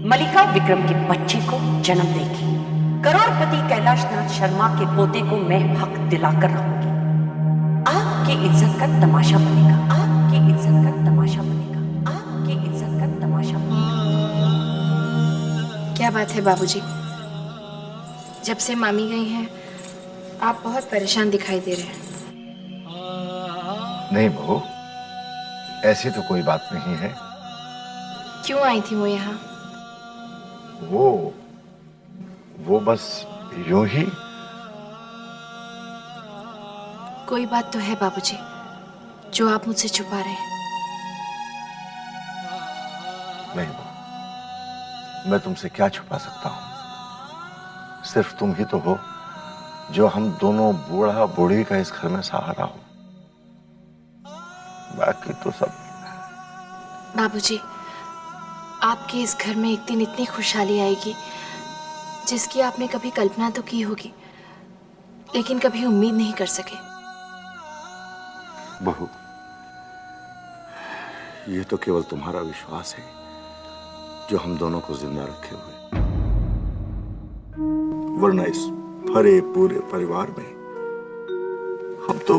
मलिका विक्रम के बच्चे को जन्म देगी। करोड़पति कैलाशनाथ शर्मा के पोते को मैं हक दिलाकर रहूंगी। आपकी इज्जत का तमाशा बनेगा, आपकी इज्जत का तमाशा बनेगा, आपकी इज्जत का तमाशा बनेगा। क्या बात है बाबूजी, जब से मामी गई हैं आप बहुत परेशान दिखाई दे रहे हैं। नहीं बहू, ऐसी तो कोई बात नहीं है। क्यों आई थी वो यहाँ? वो बस यूं ही। कोई बात तो है बाबूजी जो आप मुझसे छुपा रहे हैं। नहीं बहू, मैं तुमसे क्या छुपा सकता हूं? सिर्फ तुम ही तो हो जो हम दोनों बूढ़ा बूढ़ी का इस घर में सहारा हो। बाकी तो सब। बाबूजी, आपके इस घर में एक दिन इतनी खुशहाली आएगी जिसकी आपने कभी कल्पना तो की होगी, लेकिन कभी उम्मीद नहीं कर सके। बहू, ये तो केवल तुम्हारा विश्वास है जो हम दोनों को जिंदा रखे हुए, वरना इस भरे पूरे परिवार में हम तो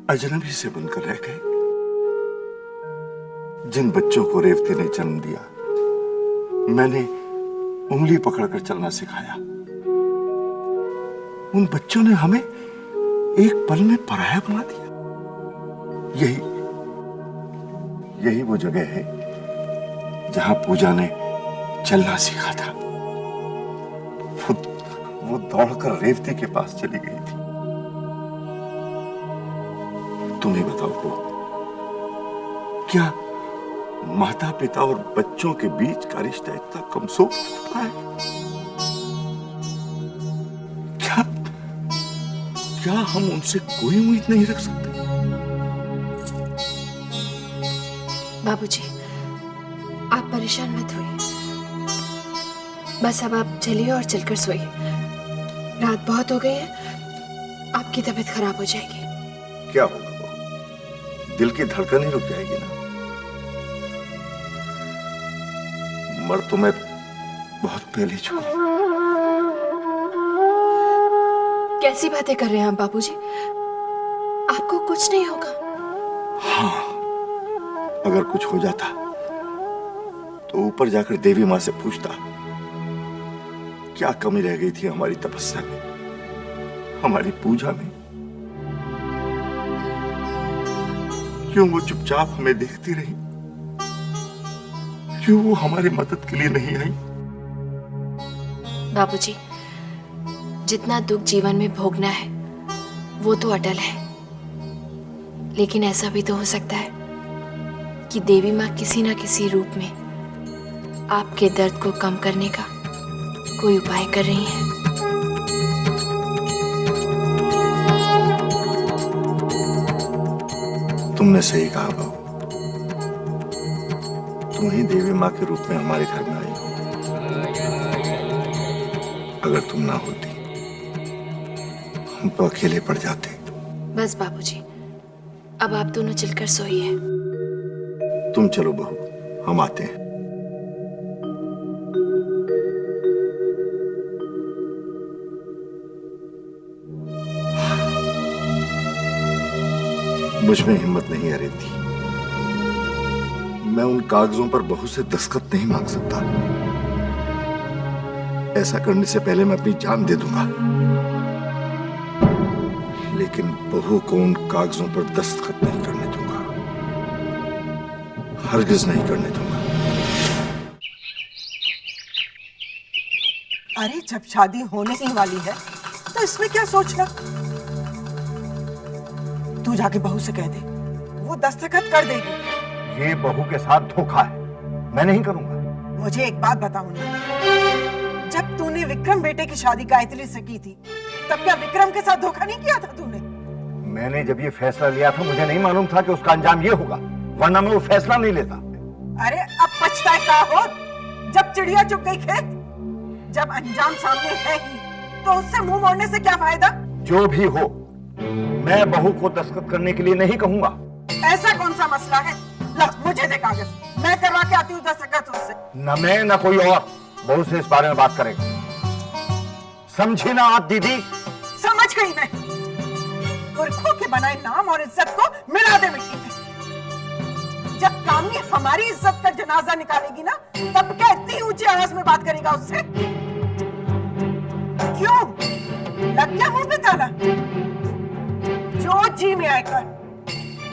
अजनबी से बनकर रह गए। जिन बच्चों को रेवती ने जन्म दिया, मैंने उंगली पकड़कर चलना सिखाया, उन बच्चों ने हमें एक पल में पराया बना दिया। यही वो जगह है जहां पूजा ने चलना सीखा था। वो दौड़कर रेवती के पास चली गई थी। तुम ही बताओ तो, क्या माता पिता और बच्चों के बीच का रिश्ता इतना कमजोर होता है? क्या हम उनसे कोई उम्मीद नहीं रख सकते? बाबूजी, आप परेशान मत होइए। बस अब आप चलिए और चलकर सोइए। रात बहुत हो गई है, आपकी तबीयत खराब हो जाएगी। क्या होगा वो? दिल की धड़कन ही रुक जाएगी ना। मर तो मैं बहुत पहले चुका। कैसी बातें कर रहे हैं आप बाबूजी? आपको कुछ नहीं होगा। हाँ, अगर कुछ हो जाता तो ऊपर जाकर देवी मां से पूछता, क्या कमी रह गई थी हमारी तपस्या में, हमारी पूजा में? क्यों वो चुपचाप हमें देखती रही? क्यों वो हमारी मदद के लिए नहीं आई? बाबूजी, जितना दुख जीवन में भोगना है वो तो अटल है, लेकिन ऐसा भी तो हो सकता है कि देवी माँ किसी ना किसी रूप में आपके दर्द को कम करने का कोई उपाय कर रही हैं। तुमने सही कहा बहू, तुम ही देवी माँ के रूप में हमारे घर में आई हो। अगर तुम ना होती हम तो अकेले पड़ जाते। बस बाबूजी, अब आप दोनों चलकर सोइए। तुम चलो बहू, हम आते हैं। मुझ में हिम्मत नहीं है रेवती। मैं उन कागजों पर बहू से दस्तखत नहीं मांग सकता। ऐसा करने से पहले मैं अपनी जान दे दूंगा, लेकिन बहू को उन कागजों पर दस्तखत नहीं करने दूंगा, हरगिज नहीं करने दूंगा। अरे जब शादी होने ही वाली है तो इसमें क्या सोचना? तू जाके बहू से कह दे, वो दस्तखत कर देगी। ये बहू के साथ धोखा है, मैं नहीं करूंगा। मुझे एक बात बताओ ना, जब तूने विक्रम बेटे की शादी गायत्री से की थी तब क्या विक्रम के साथ धोखा नहीं किया था तूने? मैंने जब ये फैसला लिया था मुझे नहीं मालूम था कि उसका अंजाम ये होगा, वरना मैं वो फैसला नहीं लेता। अरे अब पछताए का हो, जब चिड़िया चुग गई खेत। जब अंजाम सामने है ही तो उससे मुंह मोड़ने से क्या फायदा? जो भी हो, मैं बहू को दस्तखत करने के लिए नहीं कहूंगा। ऐसा कौन सा मसला है? ला मुझे दे कागज, मैं करवा के आती हूँ दस्तखत उससे। न मैं न कोई और बहू से इस बारे में बात करेगा, समझी ना आप दीदी? समझ गई मैं। पुरखों के बनाए नाम और इज्जत को मिला दे मिट्टी में। जब कामनी हमारी इज्जत का जनाजा निकालेगी ना, तब क्या इतनी ऊंची आवाज में बात करेगा उससे? क्यों लग गया मुंह पे ताला? जो जी में आए कर,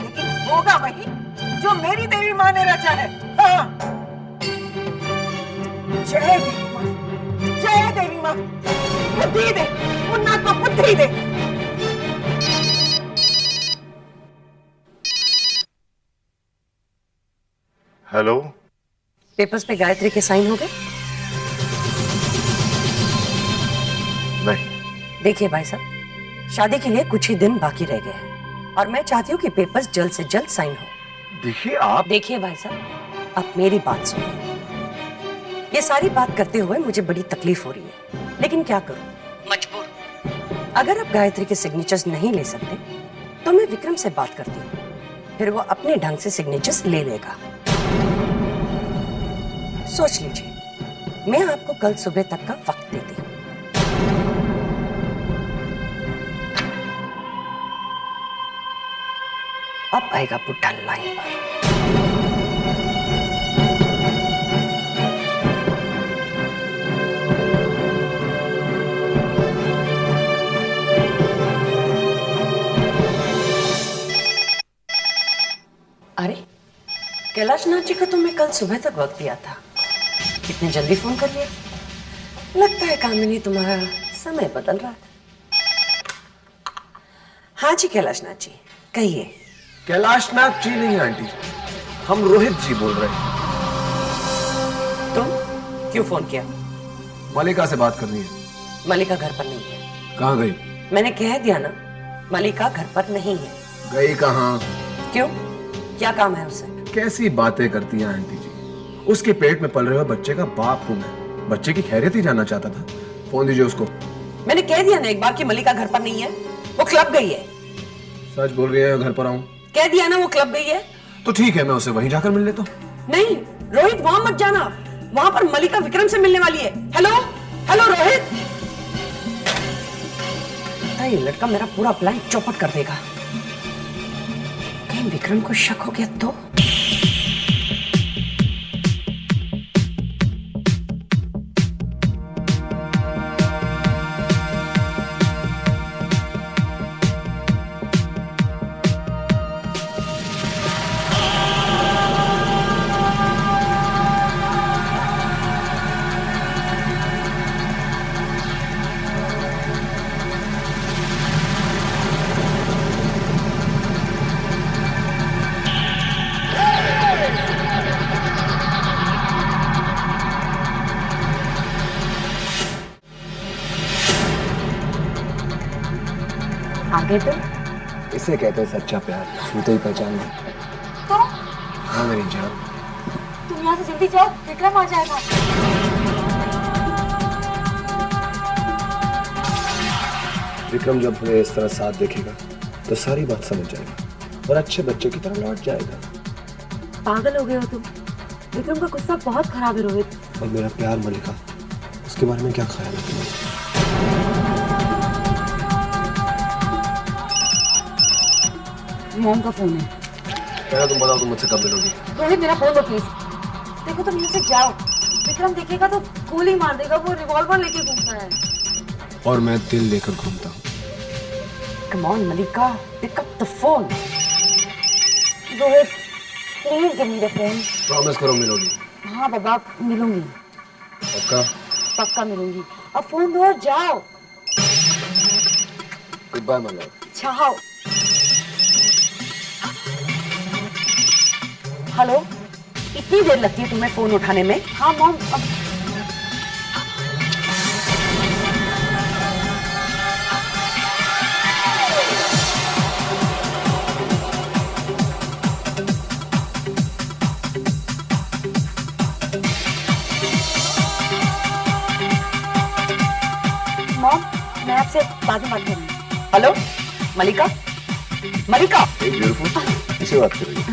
लेकिन होगा वही जो मेरी देवी माँ ने रचा है। हाँ। जय देवी माँ, जय देवी माँ, बुद्धि दे, मुन्ना को बुद्धि दे। हेलो, पेपर्स पे गायत्री के साइन हो गए? नहीं। देखिए भाई साहब, शादी के लिए कुछ ही दिन बाकी रह गए हैं और मैं चाहती हूँ कि पेपर्स जल्द से जल्द साइन हो। देखिए आप, देखिए भाई साहब, अब मेरी बात सुनिए। ये सारी बात करते हुए मुझे बड़ी तकलीफ हो रही है, लेकिन क्या करूं, मजबूर। अगर आप गायत्री के सिग्नेचर्स नहीं ले सकते तो मैं विक्रम से बात करती हूँ, फिर वो अपने ढंग से सिग्नेचर्स ले लेगा। सोच लीजिए, मैं आपको कल सुबह तक का वक्त देती हूँ। अब आएगा बुड्ढा लाइन पर। अरे कैलाश नाथ जी का तो मैं कल सुबह तक वक्त दिया था, कितने जल्दी फोन कर लिया। लगता है कामिनी तुम्हारा समय बदल रहा है। हाँ जी कैलाश नाथ जी, कहिए। कैलाश नाथ जी नहीं आंटी, हम रोहित जी बोल रहे हैं। तुम क्यों फोन किया? मलिका से बात करनी है। मलिका घर पर नहीं है। कहाँ गई? मैंने कह दिया ना, मलिका घर पर नहीं है। गई कहाँ? क्यों, क्या काम है उसे? कैसी बातें करती हैं आंटी जी, उसके पेट में पल रहे हुए बच्चे का बाप हूं मैं, बच्चे की खैरियत ही जानना चाहता था। फोन दीजिए उसको। मैंने कह दिया ना एक बार कि मलिका घर पर नहीं है, वो क्लब गई है। सच बोल रही है? घर पर आऊं? कह दिया ना वो क्लब गई है। तो ठीक है, मैं उसे वहीं जाकर मिल लेता हूं। नहीं रोहित, वहां मत जाना, वहां पर मलिका विक्रम से मिलने वाली है। Hello hello Rohit. ये लड़का मेरा पूरा प्लान चौपट कर देगा। कहीं विक्रम को शक हो गया तो? आगे तो इसे कहते हैं सच्चा प्यार, छूते ही पहचान लो। तो हाँ मेरी जान, तुम यहाँ से जल्दी जाओ, विक्रम आ जाएगा। विक्रम जब हमें इस तरह साथ देखेगा तो सारी बात समझ जाएगा और अच्छे बच्चे की तरह लौट जाएगा। पागल हो गए हो तुम, विक्रम का गुस्सा बहुत खराब है रोहित। और मेरा प्यार मलिका, उसके बारे में क्या ख्याल है तुम्हारा? मॉम का फोन है। पहले तुम बताओ, तुम मुझसे कब मिलोगी? रोहित मेरा फोन दो प्लीज। देखो तुम यहाँ से जाओ, विक्रम देखेगा तो गोली मार देगा, वो रिवॉल्वर लेके घूमता है। और मैं दिल लेकर घूमता हूँ। Come on Mallika, pick up the phone. Rohit please give me the phone. Promise करो मिलोगी। हाँ बाबा मिलूंगी, पक्का? पक्का मिलूंगी। अब फोन दो और जाओ। Goodbye my love. जाओ। हेलो, इतनी देर लगती है तुम्हें फोन उठाने में? हाँ मॉम, अब मॉम मैं आपसे बाद में बात करूंगी। हेलो मलिका, मलिका। ब्यूटीफुल। किससे बात कर रही है?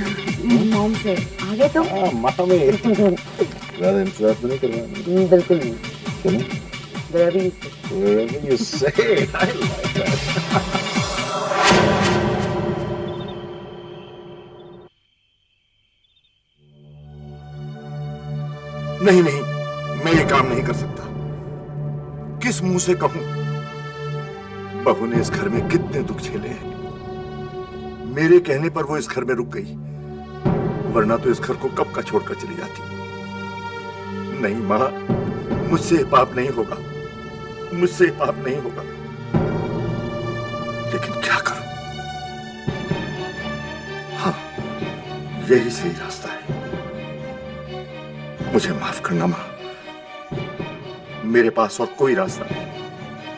मॉम से आगे तो हाँ, माता में ज्यादा इंतजार तो नहीं करवा। बिल्कुल नहीं क्यों? Very easy. Wherever you say, I like that. नहीं नहीं, मैं ये काम नहीं कर सकता। किस मुंह से कहूं? बहू ने इस घर में कितने दुख झेले हैं। मेरे कहने पर वो इस घर में रुक गई, वरना तो इस घर को कब का छोड़कर चली जाती। नहीं मां, मुझसे ये पाप नहीं होगा, मुझसे पाप नहीं होगा। लेकिन क्या करूं? हाँ, यही सही रास्ता है। मुझे माफ करना मां, मेरे पास और कोई रास्ता नहीं,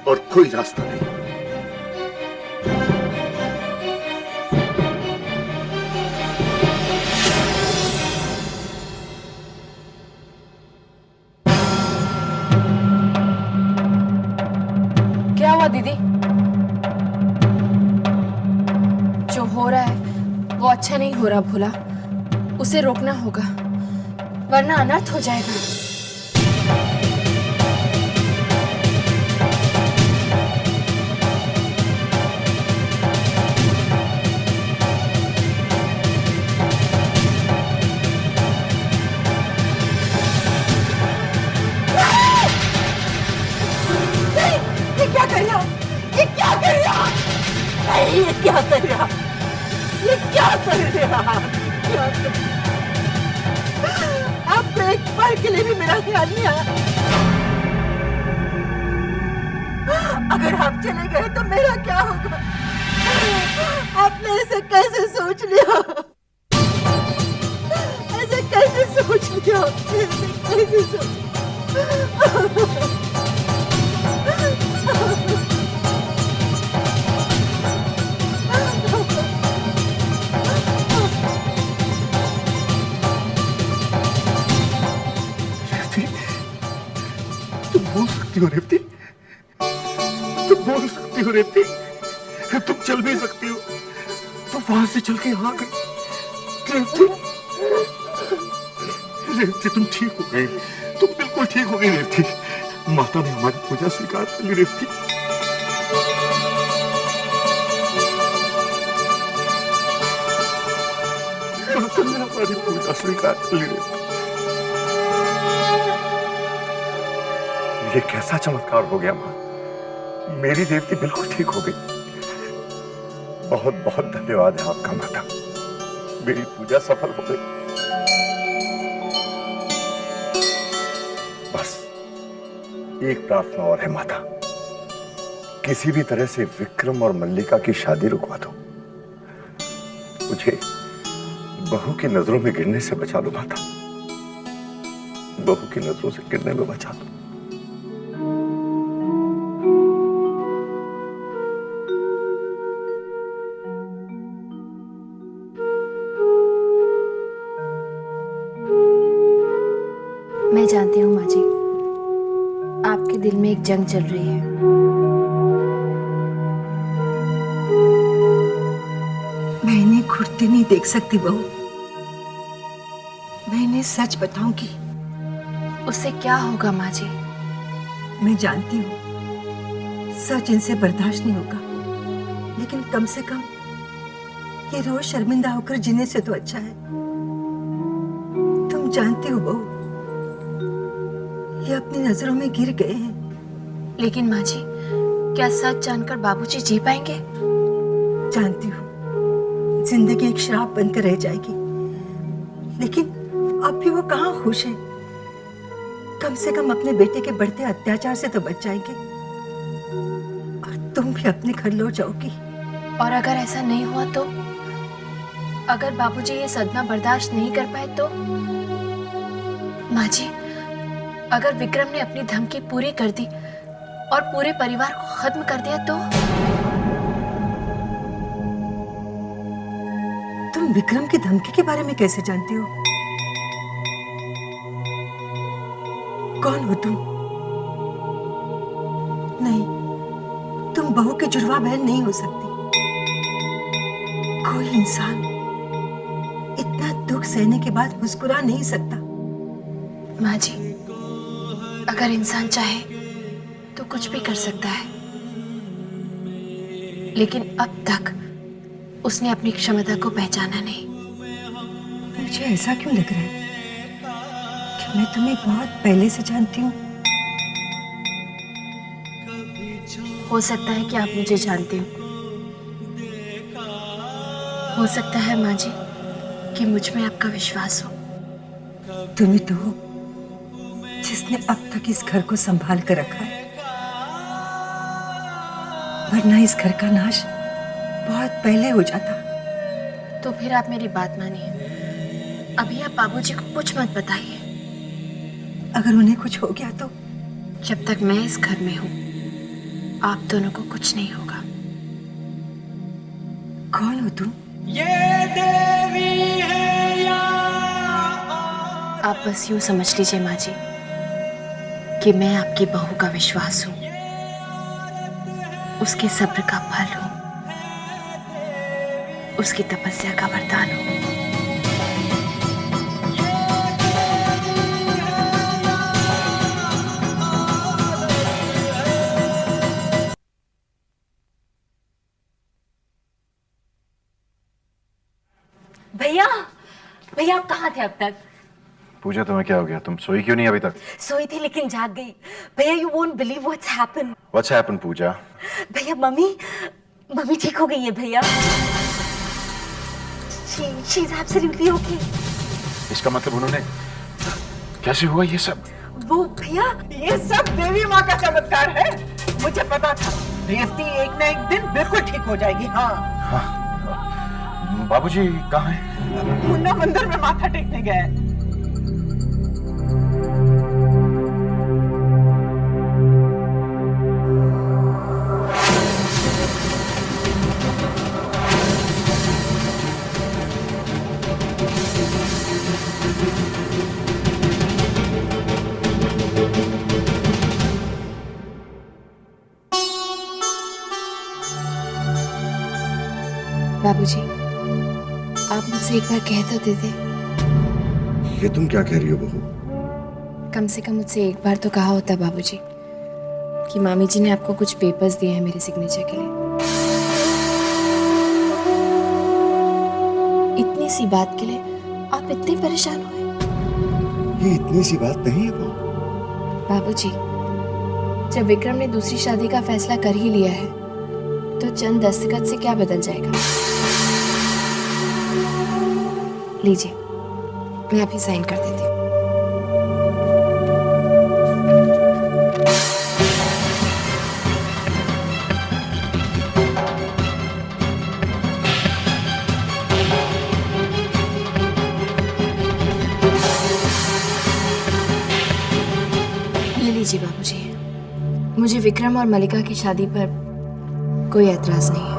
और कोई रास्ता नहीं। क्या हुआ दीदी? जो हो रहा है वो अच्छा नहीं हो रहा भोला, उसे रोकना होगा वरना अनर्थ हो जाएगा। ये क्या कर रहा? ये क्या कर रहा? नहीं, ये क्या कर रहा? ये क्या कर रहा? क्या कर... आपको एक पल के लिए भी मेरा ख्याल नहीं आया। अगर आप चले गए तो मेरा क्या होगा? आपने ऐसे कैसे सोच लिया? ऐसे कैसे सोच लिया? ऐसे कैसे सोच... तुम बोल सकती हो रेवती, तुम बोल सकती हो रेवती, तुम चल भी सकती हो, तुम वहां से चल के यहाँ आ गई। रेवती, रेवती तुम ठीक हो गई, तुम बिल्कुल ठीक हो गई रेवती। माता ने हमारी पूजा स्वीकार कर ली रेवती। माता ने हमारी पूजा स्वीकार कर ली रेवती। ये कैसा चमत्कार हो गया मां, मेरी देवती बिल्कुल ठीक हो गई। बहुत बहुत धन्यवाद है आपका माता, मेरी पूजा सफल हो गई। बस एक प्रार्थना और है माता, किसी भी तरह से विक्रम और मल्लिका की शादी रुकवा दो। मुझे बहू की नजरों में गिरने से बचा लो माता, बहू की नजरों से गिरने में बचा लो। मैं जानती हूँ माँ जी, आपके दिल में एक जंग चल रही है। मैं इन्हें घुटते नहीं देख सकती बहू। मैं इन्हें सच बताऊंगी। उससे क्या होगा माँ जी? मैं जानती हूँ सच इनसे बर्दाश्त नहीं होगा, लेकिन कम से कम ये रोज शर्मिंदा होकर जीने से तो अच्छा है। तुम जानती हो बहू, ये अपनी नजरों में गिर गए हैं। लेकिन माँ जी, क्या सच जानकर बाबूजी जी पाएंगे? जानती हूँ जिंदगी एक श्राप बनकर रह जाएगी, लेकिन अब भी वो कहाँ खुश है। कम से कम अपने बेटे के बढ़ते अत्याचार से तो बच जाएंगे, और तुम भी अपने घर लौट जाओगी। और अगर ऐसा नहीं हुआ तो? अगर बाबूजी ये सदमा बर्दाश्त नहीं कर पाए तो? माँ जी, अगर विक्रम ने अपनी धमकी पूरी कर दी और पूरे परिवार को खत्म कर दिया तो? तुम विक्रम की धमकी के बारे में कैसे जानती हो? कौन हो तुम? नहीं, तुम बहू की जुड़वा बहन नहीं हो सकती। कोई इंसान सहने के बाद मुस्कुरा नहीं सकता। माँ जी, अगर इंसान चाहे तो कुछ भी कर सकता है, लेकिन अब तक उसने अपनी क्षमता को पहचाना नहीं। मुझे ऐसा क्यों लग रहा है कि मैं तुम्हें बहुत पहले से जानती हूँ। हो सकता है कि आप मुझे जानते हो सकता है माँ जी कि मुझ में आपका विश्वास हो। तुम्हें तो हो जिसने अब तक इस घर को संभाल कर रखा है, वरना इस घर का नाश बहुत पहले हो जाता। तो फिर आप मेरी बात मानिए, अभी आप बाबूजी को कुछ मत बताइए। अगर उन्हें कुछ हो गया तो? जब तक मैं इस घर में हूँ आप दोनों को कुछ नहीं होगा। कौन हो तुम? आप बस यूं समझ लीजिए माँ जी कि मैं आपकी बहू का विश्वास हूँ, उसके सब्र का फल हूँ, उसकी तपस्या का वरदान हूँ। भैया, भैया आप कहाँ थे अब तक? पूजा, तुम्हें क्या हो गया? तुम सोई क्यों नहीं अभी तक? सोई थी लेकिन जाग गई। भैया you won't believe what's happened. What's happened, पूजा? भैया मम्मी ठीक हो गई है भैया। She is absolutely okay। इसका मतलब उन्होंने कैसे हुआ ये सब? वो भैया ये सब देवी माँ का चमत्कार है। मुझे पता था रेवती एक न एक दिन बिल्कुल ठीक हो जाएगी। हाँ, बाबूजी कहाँ हैं? मुन्ना मंदिर में माथा टेकने गया है। बाबूजी, आप मुझसे एक बार कह तो देते। ये तुम क्या कह रही हो बहू? कम से कम मुझसे एक बार तो कहा होता बाबूजी कि मामी जी ने आपको कुछ पेपर्स दिए हैं मेरे सिग्नेचर के लिए। इतनी सी बात के लिए आप इतने परेशान हुए? ये इतनी सी बात नहीं है बहू। बाबूजी, जब विक्रम ने दूसरी शादी का फैसला कर ही लिया है तो चंद दस्तखत से क्या बदल जाएगा? लीजिए, मैं अभी साइन कर देती हूँ। ये लीजिए बाबूजी, मुझे विक्रम और मलिका की शादी पर कोई एतराज नहीं है।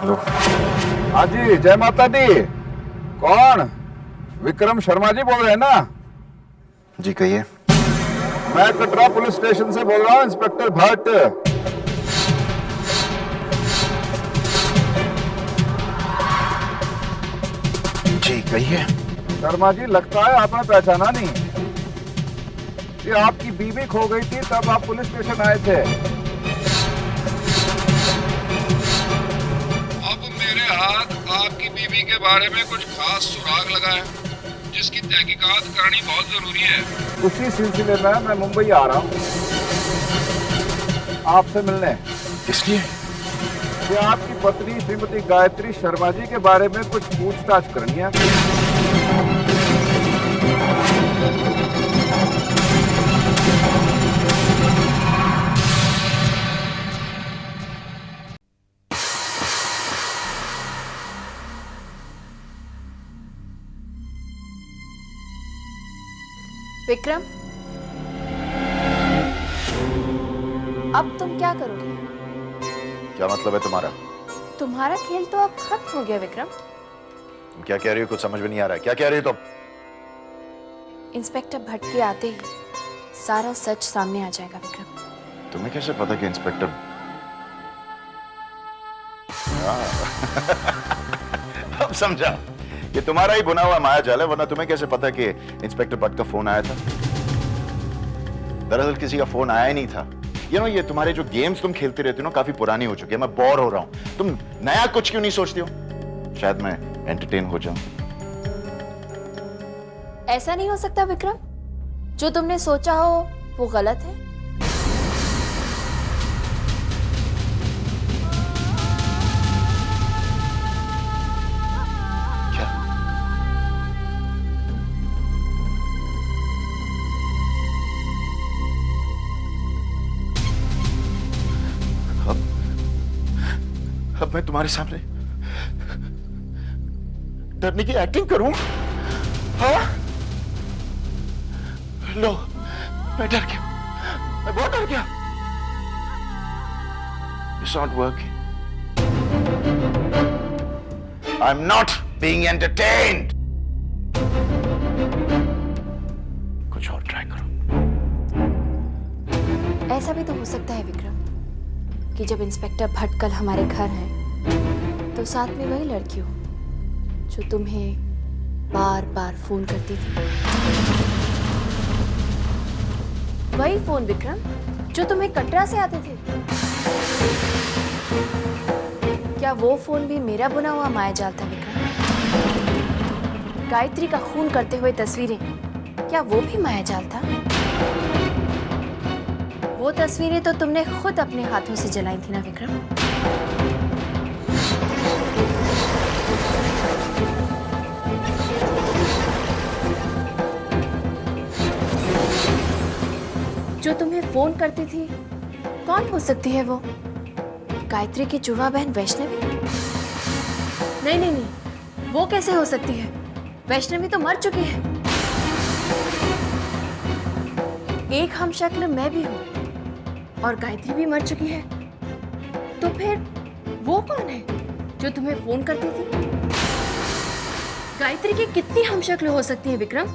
हेलो। हाँ जी, जय माता दी। कौन? विक्रम शर्मा जी बोल रहे हैं ना? जी कहिए। मैं कटरा पुलिस स्टेशन से बोल रहा हूँ, इंस्पेक्टर भट्ट। जी कहिए। शर्मा जी, लगता है आपने पहचाना नहीं। ये आपकी बीवी खो गई थी तब आप पुलिस स्टेशन आए थे। अब मेरे हाथ आपकी बीवी के बारे में कुछ खास सुराग लगा है जिसकी तहकीकात करनी बहुत जरूरी है। उसी सिलसिले में मैं मुंबई आ रहा हूँ आपसे मिलने। किस लिए? कि आपकी पत्नी श्रीमती गायत्री शर्मा जी के बारे में कुछ पूछताछ करनी है। विक्रम, अब तुम क्या करोगे? क्या मतलब है तुम्हारा? तुम्हारा खेल तो अब खत्म हो गया विक्रम। तुम क्या कह रही हो? कुछ समझ में नहीं आ रहा है। क्या कह रही हो तुम? इंस्पेक्टर भट्ट के आते ही सारा सच सामने आ जाएगा विक्रम। तुम्हें कैसे पता कि इंस्पेक्टर अब समझा, ये तुम्हारा ही बुना हुआ माया जाल है, वरना तुम्हें कैसे पता कि इंस्पेक्टर भट्ट का फोन आया था? दरअसल किसी का फोन आया ही नहीं था। ये तुम्हारे जो गेम्स तुम खेलते रहते हो ना, काफी पुरानी हो चुकी है। मैं बोर हो रहा हूं। तुम नया कुछ क्यों नहीं सोचती हो? शायद मैं एंटरटेन हो जाऊं। ऐसा नहीं हो सकता विक्रम, जो तुमने सोचा हो वो गलत है। क्या? अब मैं तुम्हारे सामने डरने की एक्टिंग करूं? हाँ? लो, मैं डर गया। मैं बहुत डर गया। It's not working. I'm not being entertained. कुछ और ट्राई करो। ऐसा भी तो हो सकता है विक्रम कि जब इंस्पेक्टर भट्ट कल हमारे घर हैं तो साथ में वही लड़की हो जो तुम्हें बार बार फोन करती थी। वही फोन विक्रम जो तुम्हें कटरा से आते थे। क्या वो फोन भी मेरा बुना हुआ मायाजाल था विक्रम? गायत्री का खून करते हुए तस्वीरें, क्या वो भी मायाजाल था? वो तस्वीरें तो तुमने खुद अपने हाथों से जलाई थी ना विक्रम? जो तुम्हें फोन करती थी, कौन हो सकती है वो? गायत्री की जुड़वा बहन वैष्णवी? नहीं नहीं नहीं, वो कैसे हो सकती है? वैष्णवी तो मर चुकी है। एक हम शक्ल मैं भी हूं और गायत्री भी मर चुकी है। तो फिर वो कौन है जो तुम्हें फोन करती थी? गायत्री की कितनी हम शक्ल हो सकती है विक्रम?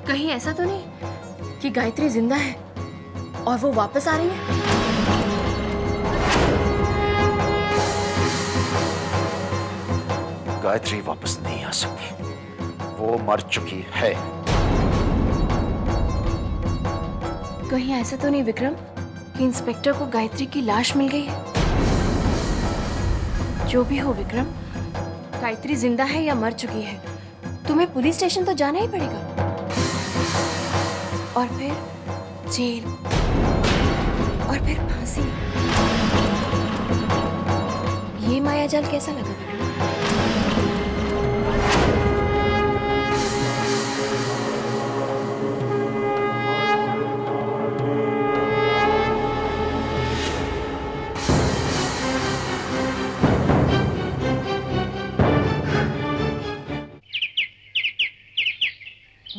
कहीं ऐसा तो नहीं कि गायत्री जिंदा है और वो वापस आ रही है? गायत्री वापस नहीं आ सकती, वो मर चुकी है। कहीं ऐसा तो नहीं विक्रम कि इंस्पेक्टर को गायत्री की लाश मिल गई है? जो भी हो विक्रम, गायत्री जिंदा है या मर चुकी है, तुम्हें पुलिस स्टेशन तो जाना ही पड़ेगा। और फिर जेल, और फिर फांसी। ये मायाजाल कैसा लगा विक्रम?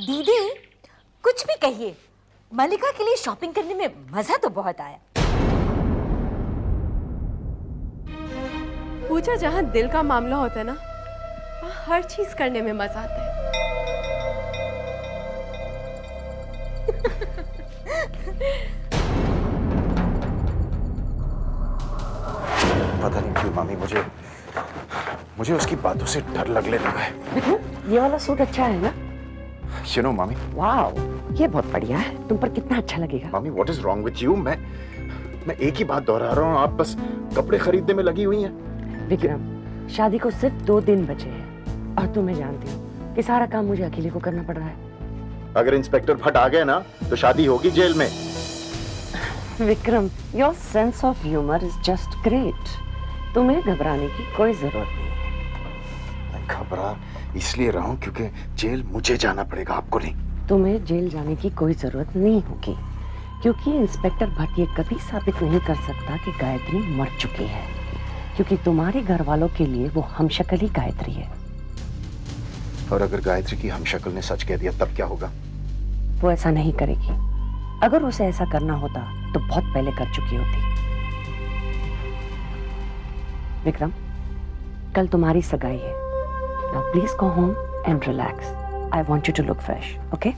दीदी, कुछ भी कहिए, मल्लिका के लिए शॉपिंग करने में मजा तो बहुत आया। पूजा, जहाँ दिल का मामला होता है ना, वहाँ हर चीज करने में मजा आता है। पता नहीं क्यों मामी, मुझे उसकी बातों से डर लगने लगा है। ये वाला सूट अच्छा है ना? You know, मामी, वाओ, ये बहुत बढ़िया है। तुम पर कितना अच्छा लगेगा। मामी, what is wrong with you? मैं एक ही बात दोहरा रहा हूँ, आप बस कपड़े खरीदने में लगी हुई हैं। विक्रम, शादी को सिर्फ 2 दिन बचे हैं और तुम्हें जानती हो कि सारा काम मुझे अकेले को करना पड़ रहा है। अगर इंस्पेक्टर भट्ट आ गए ना तो शादी होगी जेल में। Vikram, your sense of humour is just great. तुम्हें घबराने की कोई जरूरत नहीं है। मैं घबरा इसलिए रहा हूं क्योंकि जेल मुझे जाना पड़ेगा, आपको नहीं। तुम्हें जेल जाने की कोई जरूरत नहीं होगी, क्योंकि इंस्पेक्टर भट्ट ये कभी साबित नहीं कर सकता कि गायत्री मर चुकी है, क्योंकि तुम्हारे घर वालों के लिए वो हमशक्ल ही गायत्री है। और अगर गायत्री की हमशक्ल ने सच कह दिया तब क्या होगा? वो ऐसा नहीं करेगी। अगर उसे ऐसा करना होता तो बहुत पहले कर चुकी होती। विक्रम, कल तुम्हारी सगाई है। Now please go home and relax. I want you to look fresh, okay?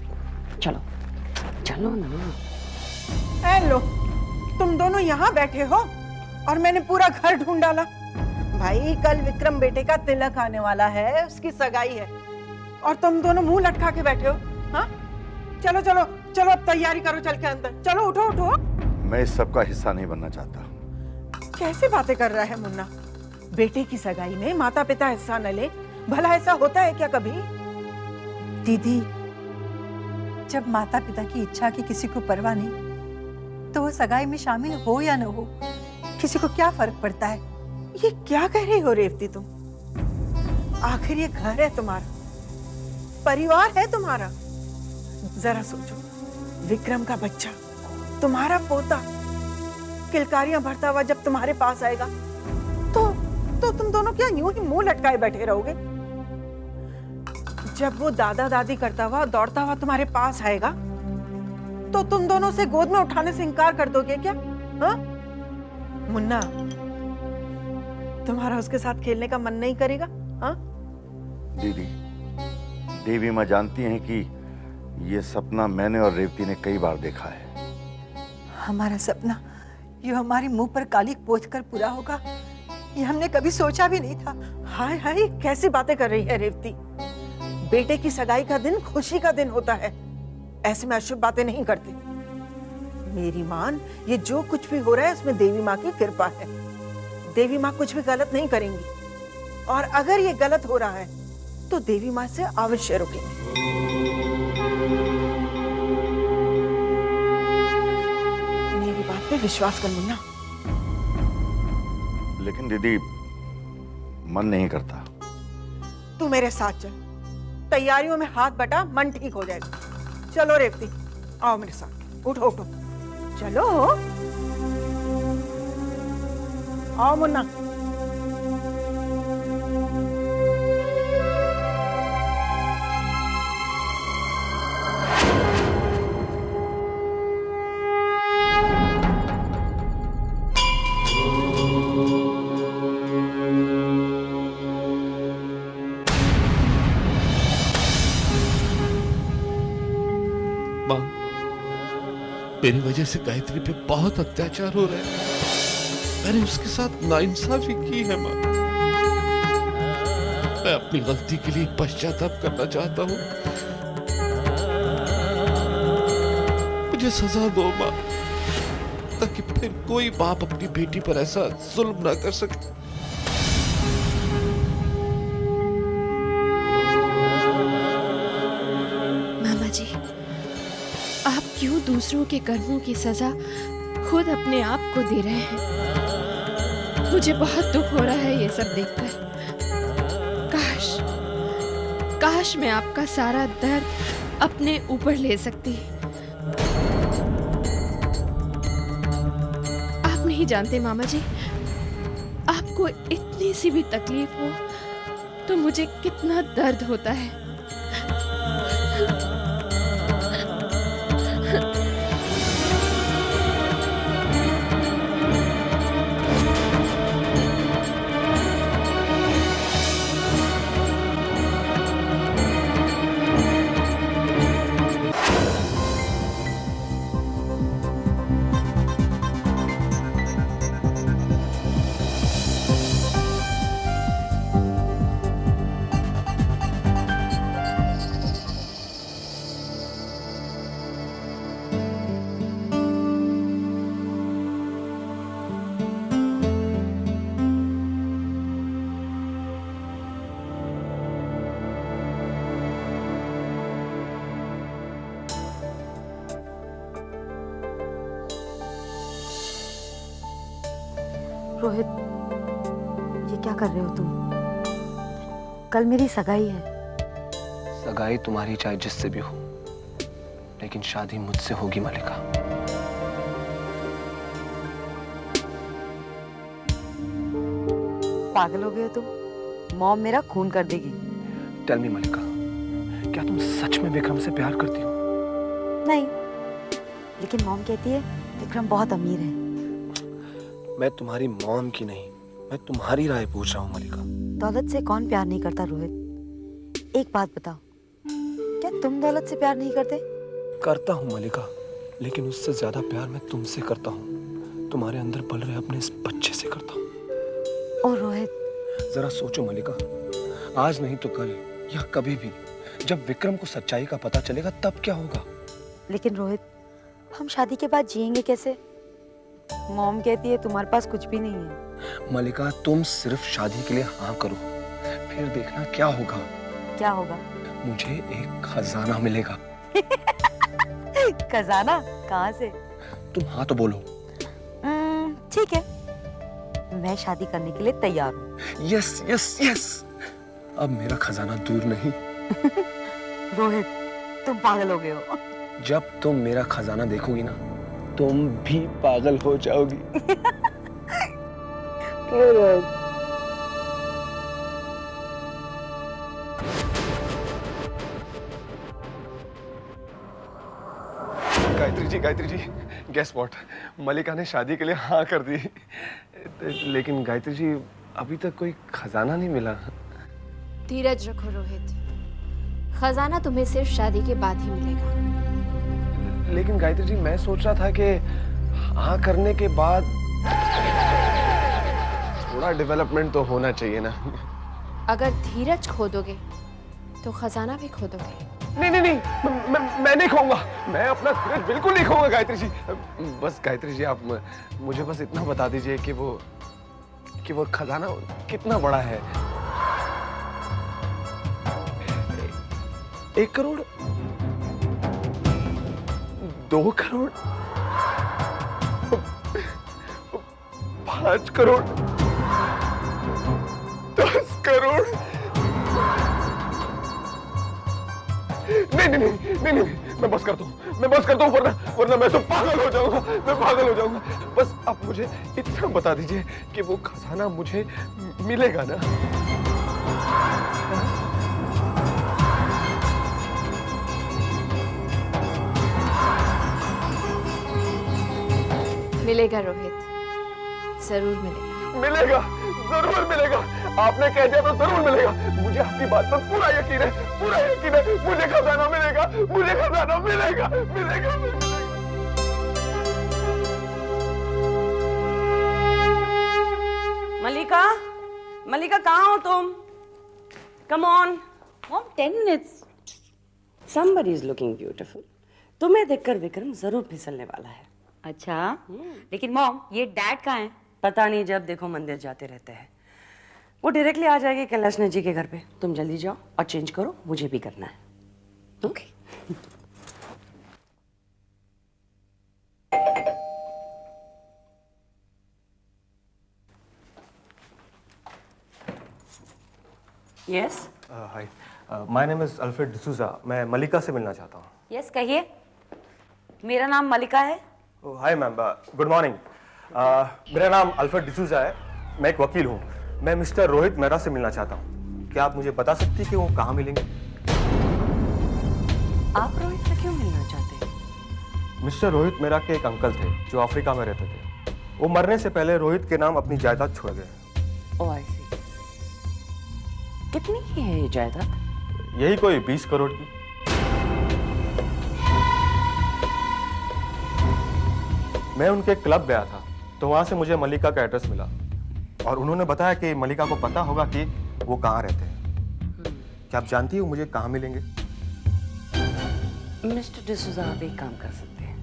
चलो चलो ना। ए लो, तुम दोनों यहाँ बैठे हो और मैंने पूरा घर ढूंढ डाला। भाई कल विक्रम बेटे का तिलक आने वाला है, उसकी सगाई है, और तुम दोनों मुंह लटका के बैठे हो। हाँ, चलो चलो चलो, अब तैयारी करो, चल के अंदर चलो। उठो उठो। मैं इस सब का हिस्सा नहीं बनना चाहता। कैसे बातें कर रहा है मुन्ना? बेटे की सगाई में माता पिता हिस्सा न ले, भला ऐसा होता है क्या कभी? दीदी, जब माता पिता की इच्छा की किसी को परवाह नहीं, तो वो सगाई में शामिल हो या न हो, किसी को क्या फर्क पड़ता है? ये क्या कह रही हो रेवती तुम? आखिर ये घर है तुम्हारा, परिवार है तुम्हारा। जरा सोचो, विक्रम का बच्चा, तुम्हारा पोता, किलकारियां भरता हुआ जब तुम्हारे पास आएगा तो तुम दोनों क्या यूं ही मुंह लटकाए बैठे रहोगे? जब वो दादा दादी करता हुआ दौड़ता हुआ तुम्हारे पास आएगा तो तुम दोनों से गोद में उठाने से इनकार कर दोगे क्या? हाँ मुन्ना, तुम्हारा उसके साथ खेलने का मन नहीं करेगा? हाँ दीदी, देवी माँ जानती हैं कि ये सपना मैंने और रेवती ने कई बार देखा है। हमारा सपना ये हमारी मुंह पर कालिक पोंछ कर पूरा होगा, ये हमने कभी सोचा भी नहीं था। हाय हाय, कैसी बातें कर रही है रेवती? बेटे की सगाई का दिन खुशी का दिन होता है, ऐसे में अशुभ बातें नहीं करते। मेरी मान, ये जो कुछ भी हो रहा है उसमें देवी माँ की कृपा है। देवी माँ कुछ भी गलत नहीं करेंगी, और अगर ये गलत हो रहा है तो देवी माँ से अवश्य रुकेंगे। मेरी बात पे विश्वास कर मुन्ना। लेकिन दीदी, मन नहीं करता। तू मेरे साथ चल, तैयारियों में हाथ बटा, मन ठीक हो जाएगा। चलो रेवती, आओ मेरे साथ। उठो उठो, चलो। आओ मुन्ना। माँ, मेरी वजह से गायत्री पे बहुत अत्याचार हो रहा है। मैंने उसके साथ नाइंसाफी की है माँ। मैं अपनी गलती के लिए पश्चाताप करना चाहता हूँ। मुझे सजा दो माँ, ताकि फिर कोई बाप अपनी बेटी पर ऐसा जुल्म ना कर सके। मामा जी, आप क्यों दूसरों के कर्मों की सजा खुद अपने आप को दे रहे हैं? मुझे बहुत दुख हो रहा है ये सब देखकर। काश मैं आपका सारा दर्द अपने ऊपर ले सकती। आप नहीं जानते मामा जी, आपको इतनी सी भी तकलीफ हो तो मुझे कितना दर्द होता है। रोहित, ये क्या कर रहे हो तुम? कल मेरी सगाई है। सगाई तुम्हारी चाहे जिससे भी हो, लेकिन शादी मुझसे होगी मलिका। पागल हो गए हो तुम? मॉम मेरा खून कर देगी। टेल मी मलिका, क्या तुम सच में विक्रम से प्यार करती हो? नहीं, लेकिन मॉम कहती है विक्रम बहुत अमीर है। मैं तुम्हारी मॉम की नहीं, मैं तुम्हारी राय पूछ रहा हूँ मलिका। दौलत से कौन प्यार नहीं करता रोहित? एक बात बताओ, क्या तुम दौलत से प्यार नहीं करते? करता हूँ मलिका, लेकिन उससे ज्यादा प्यार मैं तुमसे करता हूँ। तुम्हारे अंदर पल रहे अपने इस बच्चे से करता हूँ। ओ रोहित, जरा सोचो मलिका, आज नहीं तो कल या कभी भी जब विक्रम को सच्चाई का पता चलेगा तब क्या होगा? लेकिन रोहित, हम शादी के बाद जिएंगे कैसे? मॉम कहती है तुम्हारे पास कुछ भी नहीं है। मलिका, तुम सिर्फ शादी के लिए हाँ करो, फिर देखना क्या होगा। क्या होगा? मुझे एक खजाना मिलेगा। खजाना? कहाँ से? तुम हाँ तो बोलो। ठीक है, मैं शादी करने के लिए तैयार हूँ। यस यस यस, अब मेरा खजाना दूर नहीं। रोहित, तुम पागल हो गए हो। जब तुम मेरा खजाना देखोगी ना, तुम भी पागल हो जाओगी। Gayatri ji, guess what? मलिका ने शादी के लिए हाँ कर दी। लेकिन गायत्री जी, अभी तक कोई खजाना नहीं मिला। धीरज रखो रोहित, खजाना तुम्हें सिर्फ शादी के बाद ही मिलेगा। लेकिन गायत्री जी, मैं सोच रहा था कि हाँ करने के बाद थोड़ा डेवलपमेंट तो होना चाहिए ना। अगर धीरज खो दोगे तो खजाना भी खो दोगे। नहीं, मैं नहीं खाऊंगा। मैं अपना धीरज बिल्कुल नहीं खाऊंगा गायत्री जी। बस गायत्री जी, आप मुझे बस इतना बता दीजिए कि वो खजाना कितना बड़ा है। 1 करोड़, 2 करोड़, 5 करोड़, 10 करोड़? नहीं, मैं बस करता हूँ, वरना मैं तो पागल हो जाऊंगा। बस आप मुझे इतना बता दीजिए कि वो खजाना मुझे मिलेगा ना? मिलेगा रोहित, जरूर मिलेगा। जरूर मिलेगा। आपने कह दिया तो जरूर मिलेगा। मुझे आपकी बात पर पूरा यकीन है। मुझे खजाना मिलेगा। मलिका कहाँ हो तुम? Come on mom, 10 minutes. Somebody is looking beautiful. तुम्हें देखकर विक्रम जरूर फिसलने वाला है। अच्छा, लेकिन मॉम, ये डैड कहाँ है? पता नहीं, जब देखो मंदिर जाते रहते हैं। वो डायरेक्टली आ जाएगी कैलाशनाथ जी के घर पे। तुम जल्दी जाओ और चेंज करो, मुझे भी करना है। Okay. Yes, hi, my name is Alfred D'Souza. मैं मलिका से मिलना चाहता हूँ। यस, कहिए। मेरा नाम मलिका है। Hi ma'am, good morning. मेरा नाम अल्फ्रेड डिसूजा है, मैं एक वकील हूँ। मैं मिस्टर रोहित मेहरा से मिलना चाहता हूँ। क्या आप मुझे बता सकती हैं कि वो कहाँ मिलेंगे? आप रोहित से क्यों मिलना चाहते हैं? मिस्टर रोहित मेहरा के एक अंकल थे जो अफ्रीका में रहते थे। वो मरने से पहले रोहित के नाम अपनी जायदाद छोड़ गए। ओह, आई सी। कितनी की है ये जायदाद? यही कोई 20 करोड़ की। मैं उनके क्लब गया था तो वहां से मुझे मलिका का एड्रेस मिला और उन्होंने बताया कि मलिका को पता होगा कि वो कहाँ रहते हैं। क्या आप जानती हो मुझे कहाँ मिलेंगे? मिस्टर डिसूजा, आप एक काम कर सकते हैं,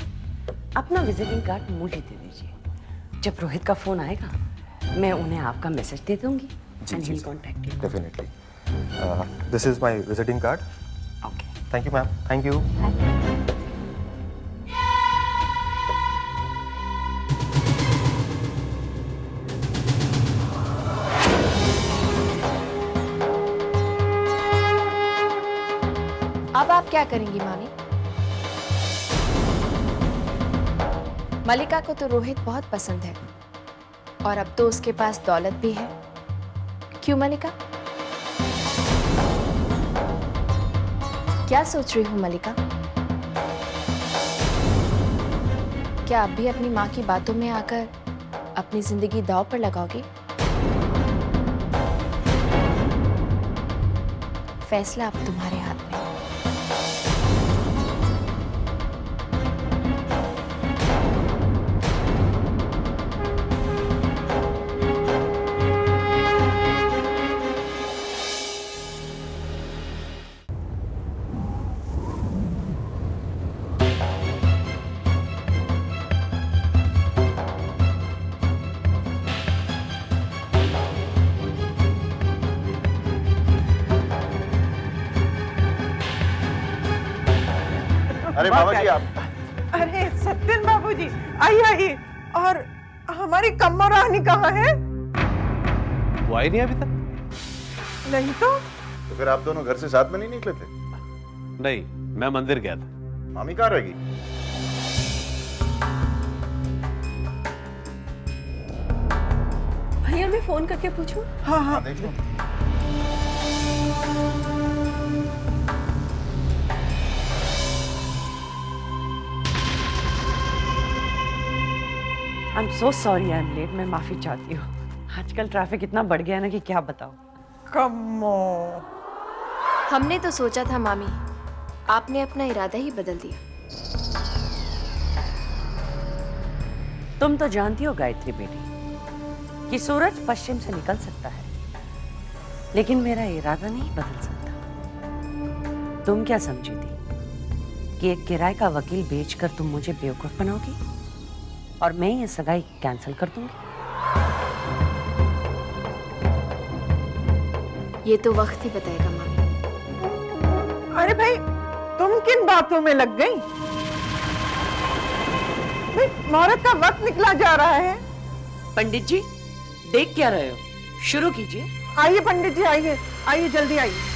अपना विजिटिंग कार्ड मुझे दे दीजिए। जब रोहित का फोन आएगा मैं उन्हें आपका मैसेज दे दूंगी। जी, definitely. This is my visiting card. Okay, thank you ma'am. Thank you. अब आप क्या करेंगी मानी? मलिका को तो रोहित बहुत पसंद है और अब तो उसके पास दौलत भी है। क्यों मलिका? क्या सोच रही हो मलिका? क्या आप भी अपनी माँ की बातों में आकर अपनी जिंदगी दांव पर लगाओगे? फैसला अब तुम्हारे हाथ में है। अरे बाबा जी आप अरे सत्यन बाबूजी, आइए आइए। और हमारी कम्मा रानी कहाँ है? वो आई नहीं अभी तक? नहीं तो फिर आप दोनों घर से साथ में नहीं निकले थे? नहीं, मैं मंदिर गया था। मामी कहाँ रहेगी? भैया मैं फोन करके पूछूं? हाँ हाँ देख लो। I am so sorry I am late. मैं माफी चाहती हूँ। आजकल ट्रैफिक इतना बढ़ गया है ना कि क्या बताओ। कम्मो। हमने तो सोचा था मामी, आपने अपना इरादा ही बदल दिया। तुम तो जानती हो गायत्री बेटी कि सूरज पश्चिम से निकल सकता है, लेकिन मेरा इरादा नहीं बदल सकता। तुम क्या समझी थी कि एक किराए का वकील बेचकर तुम मुझे बेवकूफ बनाओगी और मैं ये सगाई कैंसिल कर दूंगी? ये तो वक्त ही बताएगा मामी। अरे भाई, तुम किन बातों में लग गई? भाई, मुहूर्त का वक्त निकला जा रहा है। पंडित जी देख क्या रहे हो? शुरू कीजिए। आइए पंडित जी, आइए आइए, जल्दी आइए।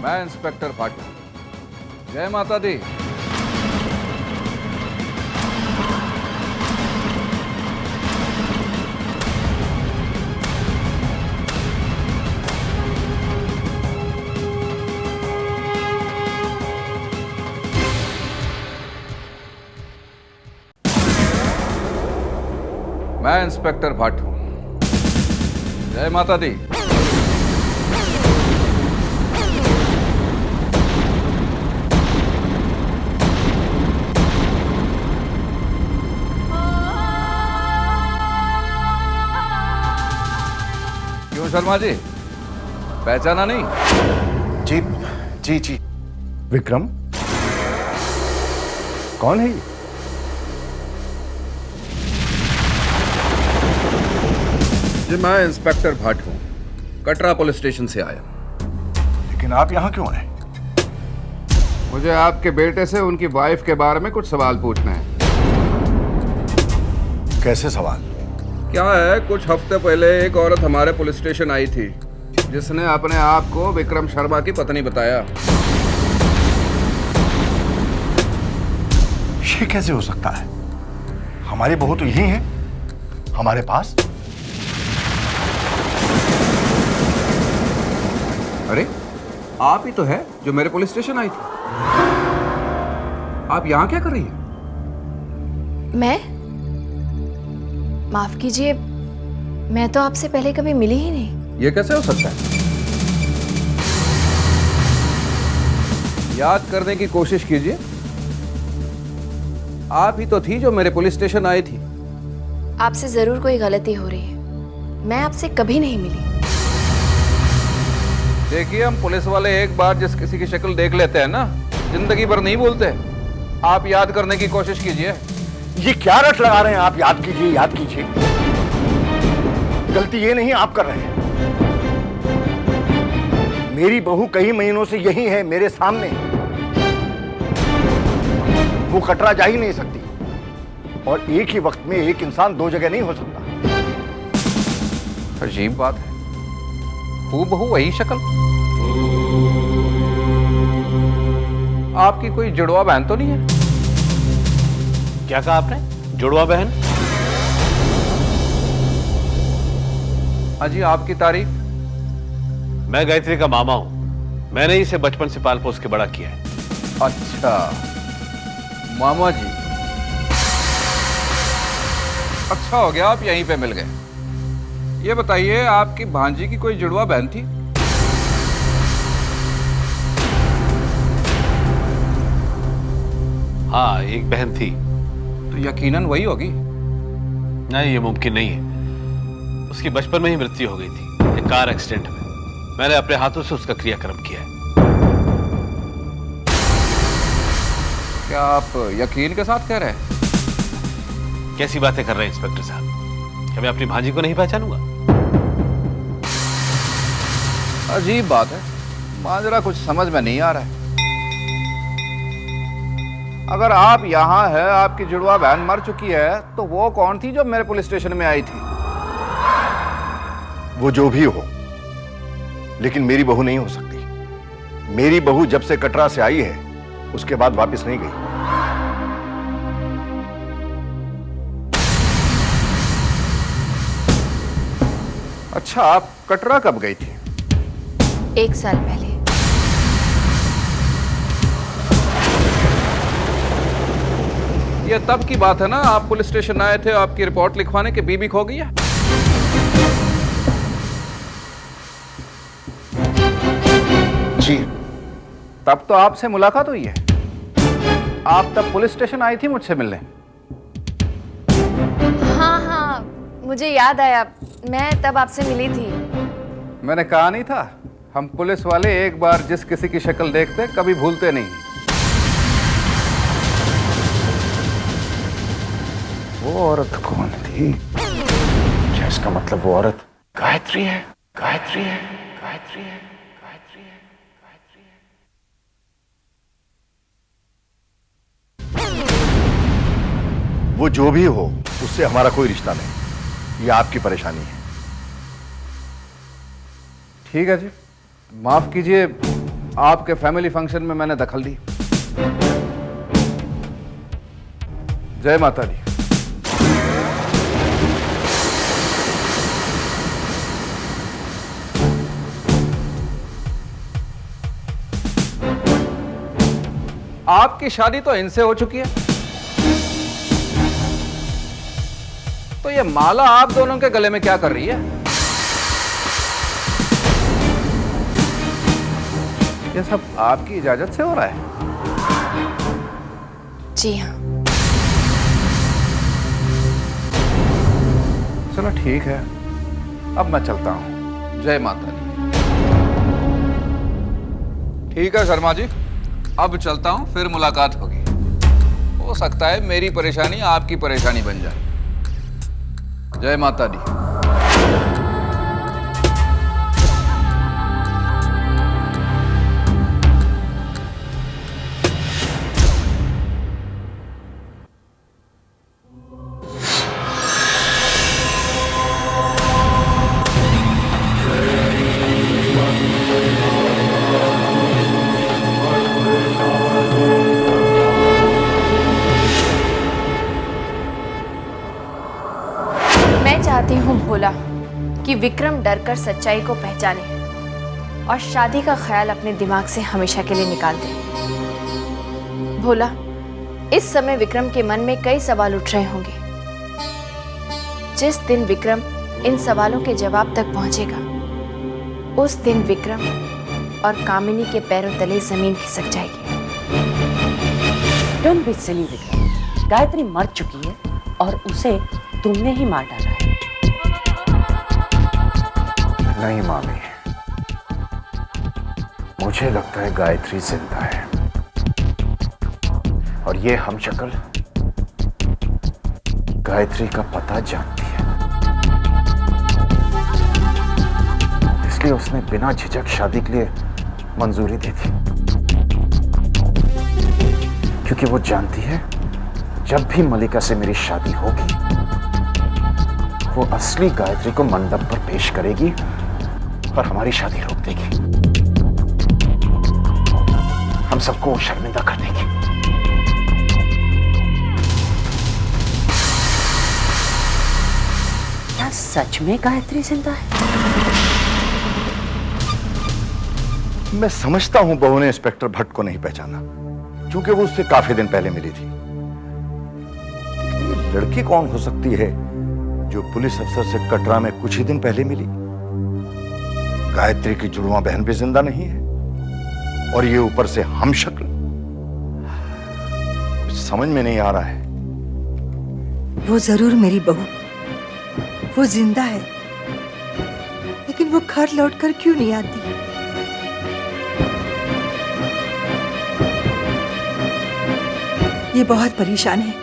मैं इंस्पेक्टर पाटिल। जय माता दी। मैं इंस्पेक्टर भट्ट हूं। जय माता दी। क्यों शर्मा जी, पहचाना नहीं? जी जी जी। विक्रम? कौन है ये? जी मैं इंस्पेक्टर भाट हूँ, कटरा पुलिस स्टेशन से आया। लेकिन आप यहाँ क्यों आए? मुझे आपके बेटे से उनकी वाइफ के बारे में कुछ सवाल पूछना है। कैसे सवाल? क्या है, कुछ हफ्ते पहले एक औरत हमारे पुलिस स्टेशन आई थी जिसने अपने आप को विक्रम शर्मा की पत्नी बताया। ये कैसे हो सकता है? हमारी बहू तो यही है हमारे पास। अरे आप ही तो है जो मेरे पुलिस स्टेशन आई थी। आप यहाँ क्या कर रही हैं? मैं? माफ कीजिए, मैं तो आपसे पहले कभी मिली ही नहीं। ये कैसे हो सकता है? याद करने की कोशिश कीजिए। आप ही तो थी जो मेरे पुलिस स्टेशन आई थी। आपसे जरूर कोई गलती हो रही है, मैं आपसे कभी नहीं मिली। देखिए, हम पुलिस वाले एक बार जिस किसी की शक्ल देख लेते हैं ना, जिंदगी भर नहीं भूलते। आप याद करने की कोशिश कीजिए। ये क्या रट लगा रहे हैं आप? याद कीजिए, याद कीजिए। गलती ये नहीं आप कर रहे हैं। मेरी बहू कई महीनों से यही है मेरे सामने। वो कटरा जा ही नहीं सकती, और एक ही वक्त में एक इंसान दो जगह नहीं हो सकता। अजीब बात है, हूबहू वही शक्ल। आपकी कोई जुड़वा बहन तो नहीं है? क्या कहा आपने? जुड़वा बहन? अजी, आपकी तारीफ। मैं गायत्री का मामा हूं। मैंने इसे बचपन से पाल पोस के बड़ा किया है। अच्छा, मामा जी। अच्छा हो गया आप यहीं पे मिल गए। ये बताइए, आपकी भांजी की कोई जुड़वा बहन थी? हाँ, एक बहन थी। तो यकीनन वही होगी। नहीं, ये मुमकिन नहीं है। उसकी बचपन में ही मृत्यु हो गई थी, एक कार एक्सीडेंट में। मैंने अपने हाथों से उसका क्रियाक्रम किया है। क्या आप यकीन के साथ कह रहे हैं? कैसी बातें कर रहे हैं इंस्पेक्टर साहब? क्या मैं अपनी भांजी को नहीं पहचानूंगा? अजीब बात है, माजरा कुछ समझ में नहीं आ रहा है। अगर आप यहाँ है, आपकी जुड़वा बहन मर चुकी है, तो वो कौन थी जो मेरे पुलिस स्टेशन में आई थी? वो जो भी हो, लेकिन मेरी बहू नहीं हो सकती। मेरी बहू जब से कटरा से आई है, उसके बाद वापस नहीं गई। अच्छा, आप कटरा कब गई थी? 1 साल पहले। ये तब की बात है ना, आप पुलिस स्टेशन आए थे, आपकी रिपोर्ट लिखवाने के बीबी खो गई है। जी। तब तो आपसे मुलाकात हुई है। आप तब पुलिस स्टेशन आई थी मुझसे मिलने। हाँ, मुझे याद आया, मैं तब आपसे मिली थी। मैंने कहा नहीं था, हम पुलिस वाले एक बार जिस किसी की शक्ल देखते कभी भूलते नहीं। वो औरत कौन थी? क्या इसका मतलब वो औरत गायत्री है? गायत्री है, गायत्री है, गायत्री है, गायत्री है। वो जो भी हो, उससे हमारा कोई रिश्ता नहीं। ये आपकी परेशानी है। ठीक है जी, माफ कीजिए, आपके फैमिली फंक्शन में मैंने दखल दी। जय माता दी। आपकी शादी तो इनसे हो चुकी है, तो ये माला आप दोनों के गले में क्या कर रही है? ये सब आपकी इजाजत से हो रहा है? जी हाँ। चलो ठीक है, अब मैं चलता हूं। जय माता दी। ठीक है शर्मा जी, अब चलता हूं, फिर मुलाकात होगी। हो सकता है मेरी परेशानी आपकी परेशानी बन जाए। जय माता दी। चाहती हूँ भोला कि विक्रम डरकर सच्चाई को पहचाने और शादी का ख्याल अपने दिमाग से हमेशा के लिए निकाल दे। भोला, इस समय विक्रम के मन में कई सवाल उठ रहे होंगे। जिस दिन विक्रम इन सवालों के जवाब तक पहुंचेगा, उस दिन विक्रम और कामिनी के पैरों तले जमीन खिसक जाएगी। Don't be silly Vikram, Gayatri मर चुकी है और उसे तुमने ही मार डाला है। नहीं मामी, मुझे लगता है गायत्री जिंदा है और ये हमशक्ल गायत्री का पता जानती है, इसलिए उसने बिना झिझक शादी के लिए मंजूरी दी थी, क्योंकि वो जानती है जब भी मलिका से मेरी शादी होगी वो असली गायत्री को मंडप पर पेश करेगी और हमारी शादी रोक देगी, हम सबको शर्मिंदा कर देगी। क्या सच में गायत्री जिंदा है? मैं समझता हूं बहू ने इंस्पेक्टर भट्ट को नहीं पहचाना, क्योंकि वो उससे काफी दिन पहले मिली थी। ये लड़की कौन हो सकती है जो पुलिस अफसर से कटरा में कुछ ही दिन पहले मिली? गायत्री की जुड़वा बहन भी जिंदा नहीं है और ये ऊपर से हमशक्ल। कुछ समझ में नहीं आ रहा है। वो जरूर मेरी बहू, वो जिंदा है, लेकिन वो घर लौटकर क्यों नहीं आती? ये बहुत परेशान है।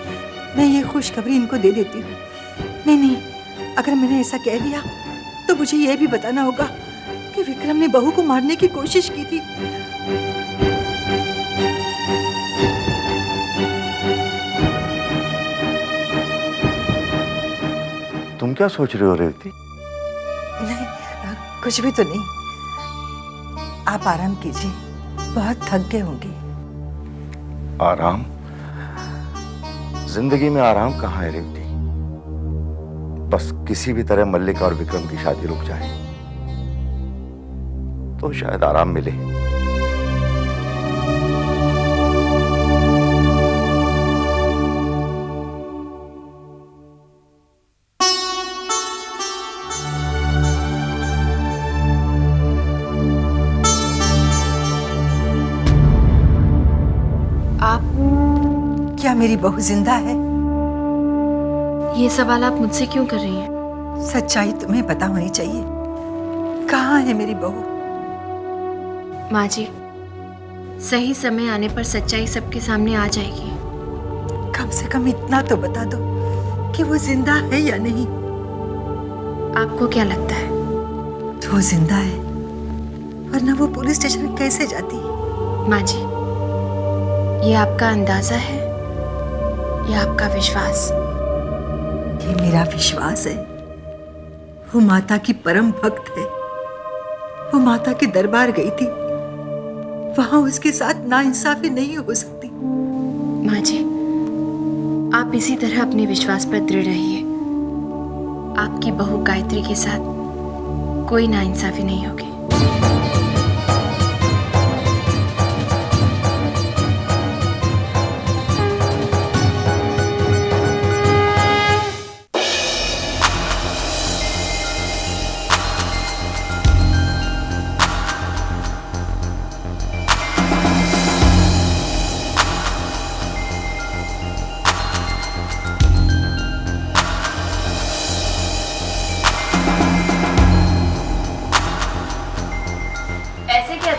मैं ये खुशखबरी इनको दे देती हूँ। नहीं, अगर मैंने ऐसा कह दिया तो मुझे ये भी बताना होगा कि विक्रम ने बहू को मारने की कोशिश की थी। तुम क्या सोच रहे हो रेवती? नहीं, कुछ भी तो नहीं। आप आराम कीजिए, बहुत थक गए होंगे। आराम? जिंदगी में आराम कहाँ है रेवती? बस किसी भी तरह मल्लिका और विक्रम की शादी रुक जाए तो शायद आराम मिले। आप? क्या मेरी बहू जिंदा है? ये सवाल आप मुझसे क्यों कर रही हैं? सच्चाई तुम्हें पता होनी चाहिए। कहाँ है मेरी बहू? माँ जी, सही समय आने पर सच्चाई सबके सामने आ जाएगी। कम से कम इतना तो बता दो कि वो जिंदा है या नहीं। आपको क्या लगता है? तो वो जिंदा है, वरना वो पुलिस स्टेशन कैसे जाती? माँ जी, ये आपका अंदाजा है या आपका विश्वास? ये मेरा विश्वास है। वो माता की परम भक्त है। वो माता के दरबार गई थी, वहां उसके साथ नाइंसाफी नहीं हो सकती। माँ जी, आप इसी तरह अपने विश्वास पर दृढ़ रहिए। आपकी बहू गायत्री के साथ कोई नाइंसाफी नहीं होगी।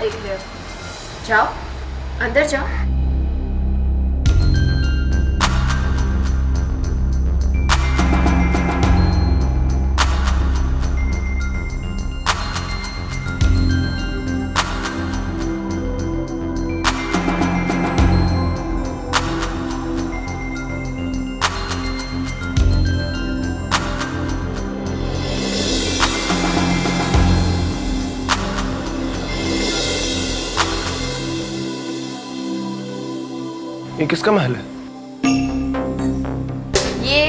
देख रहे हो? जाओ, अंदर जाओ। ये किसका महल है? ये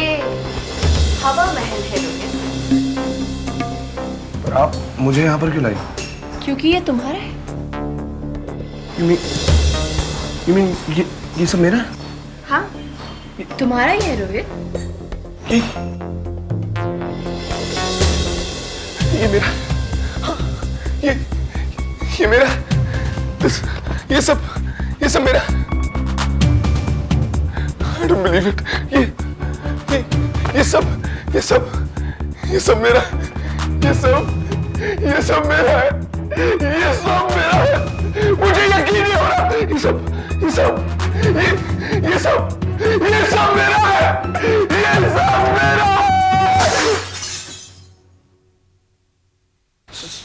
हवा महल है रोहित। पर आप मुझे यहाँ पर क्यों लाई? क्योंकि ये तुम्हारा है। You mean ये सब मेरा है? हाँ, तुम्हारा ही है रोहित। ये मेरा, हाँ, ये मेरा, ये सब मेरा। I don't believe it. ये सब मेरा, ये सब मेरा है, ये सब मेरा है। मुझे यकीन नहीं हो रहा। ये सब मेरा है, ये सब मेरा है।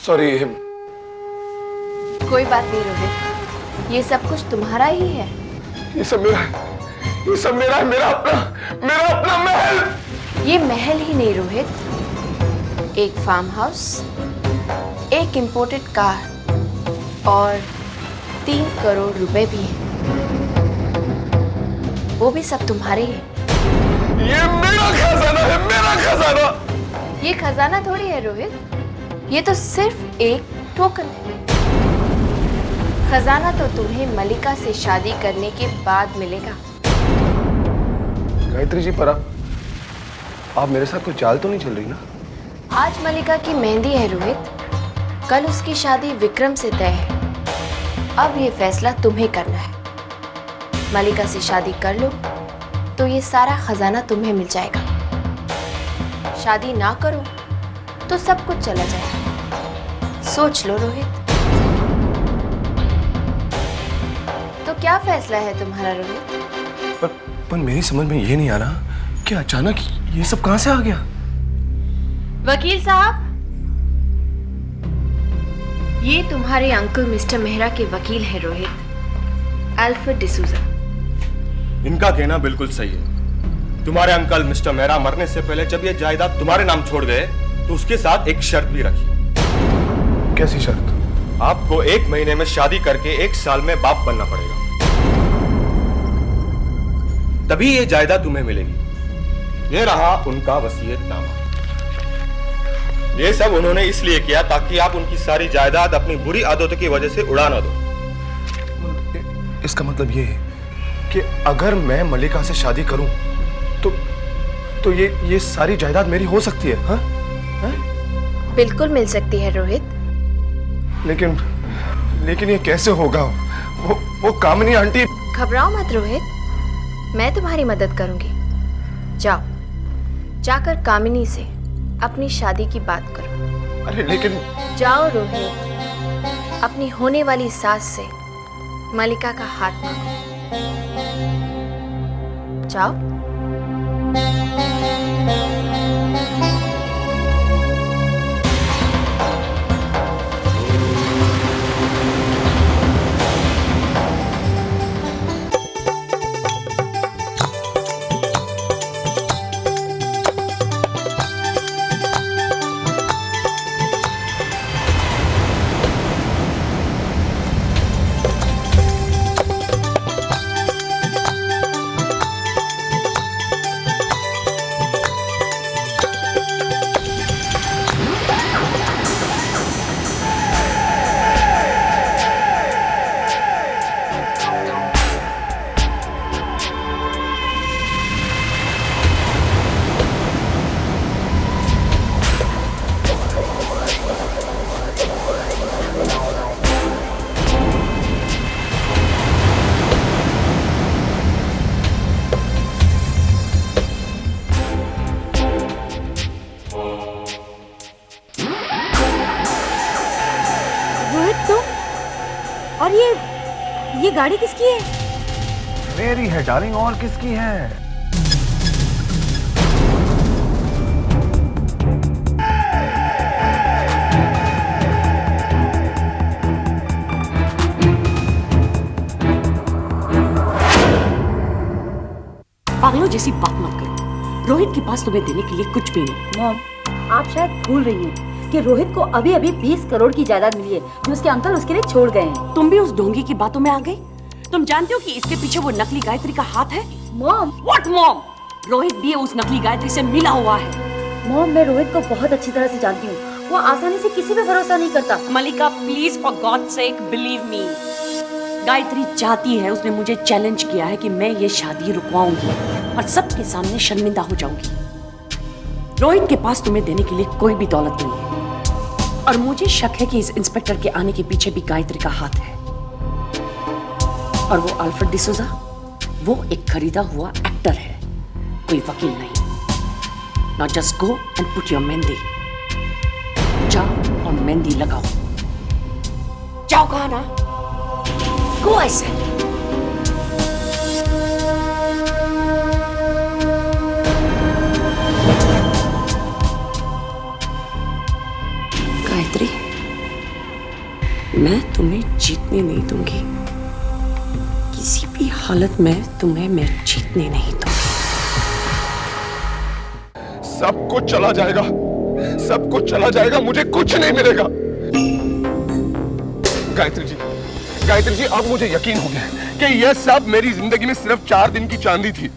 सॉरी। कोई बात नहीं रोहित, ये सब कुछ तुम्हारा ही है। ये सब मेरा है, मेरा अपना महल। ये महल ही नहीं रोहित, एक फार्म हाउस, एक इंपोर्टेड कार और 3 करोड़ रुपए भी हैं। वो भी सब तुम्हारे ही हैं। ये मेरा खजाना है, मेरा खजाना। ये खजाना थोड़ी है रोहित, ये तो सिर्फ एक टोकन है। खजाना तो तुम्हें मलिका से शादी करने के बाद मिलेगा। गायत्री जी, पर आप मेरे साथ कोई चाल तो नहीं चल रही ना? आज मलिका की मेहंदी है रोहित, कल उसकी शादी विक्रम से तय है। अब ये फैसला तुम्हें करना है। मलिका से शादी कर लो तो ये सारा खजाना तुम्हें मिल जाएगा। शादी ना करो तो सब कुछ चला जाएगा। सोच लो रोहित। तो क्या फैसला है तुम्हारा रोहित? पर मेरी समझ में ये नहीं आ रहा कि अचानक ये सब कहां से आ गया। वकील साहब, ये तुम्हारे अंकल मिस्टर मेहरा के वकील है रोहित, अल्फ्रेड डिसूजा। इनका कहना बिल्कुल सही है। तुम्हारे अंकल मिस्टर मेहरा मरने से पहले जब ये जायदाद तुम्हारे नाम छोड़ गए तो उसके साथ एक शर्त भी रखी। कैसी शर्त? आपको 1 महीने में शादी करके 1 साल में बाप बनना पड़ेगा, तभी ये जायदाद तुम्हें मिलेगी। ये रहा उनका वसीयतनामा। ये सब उन्होंने इसलिए किया ताकि आप उनकी सारी जायदाद अपनी बुरी आदतों की वजह से उड़ा ना दो। इसका मतलब ये है कि अगर मैं मलिका से शादी करूं तो ये सारी जायदाद मेरी हो सकती है? हाँ? बिल्कुल मिल सकती है रोहित। लेकिन ये कैसे होगा? वो कामिनी आंटी। घबराओ मत रोहित, मैं तुम्हारी मदद करूंगी। जाओ, जाकर कामिनी से अपनी शादी की बात करो। अरे लेकिन। जाओ रोहित, अपनी होने वाली सास से मलिका का हाथ मांगो। जाओ। और ये गाड़ी किसकी है? मेरी है डार्लिंग, और किसकी है? पागलों जैसी बात मत करो। रोहित के पास तुम्हें देने के लिए कुछ भी नहीं। मॉम, आप शायद भूल रही हैं कि रोहित को अभी अभी 20 करोड़ की जायदाद मिली है जो उसके अंकल उसके लिए छोड़ गए हैं। तुम भी उस ढोंगी की बातों में आ गई? तुम जानते हो कि इसके पीछे वो नकली गायत्री का हाथ है? मॉम। What mom? रोहित भी उस नकली गायत्री से मिला हुआ है। मॉम, मैं रोहित को बहुत अच्छी तरह से जानती हूँ वो आसानी से किसी पे भरोसा नहीं करता। Mallika please for God sake believe me. Gayatri चाहती है, उसने मुझे चैलेंज किया है कि मैं ये शादी रुकवाऊंगी और सबके सामने शर्मिंदा हो जाऊंगी। रोहित के पास तुम्हें देने के लिए कोई भी दौलत नहीं है और मुझे शक है कि इस इंस्पेक्टर के आने के पीछे भी गायत्री का हाथ है। और वो अल्फ्रेड डिसूजा, वो एक खरीदा हुआ एक्टर है, कोई वकील नहीं। Now just go and put your mehndi. जाओ और मेहंदी लगाओ। जाओ कहा ना? Go I said। गायत्री, मैं तुम्हें जीतने नहीं दूंगी। किसी भी हालत में तुम्हें मैं जीतने नहीं दूंगी। सब कुछ चला जाएगा, सब कुछ चला जाएगा, मुझे कुछ नहीं मिलेगा। गायत्री जी अब मुझे यकीन हो गया कि यह सब मेरी जिंदगी में सिर्फ 4 दिन की चांदी थी।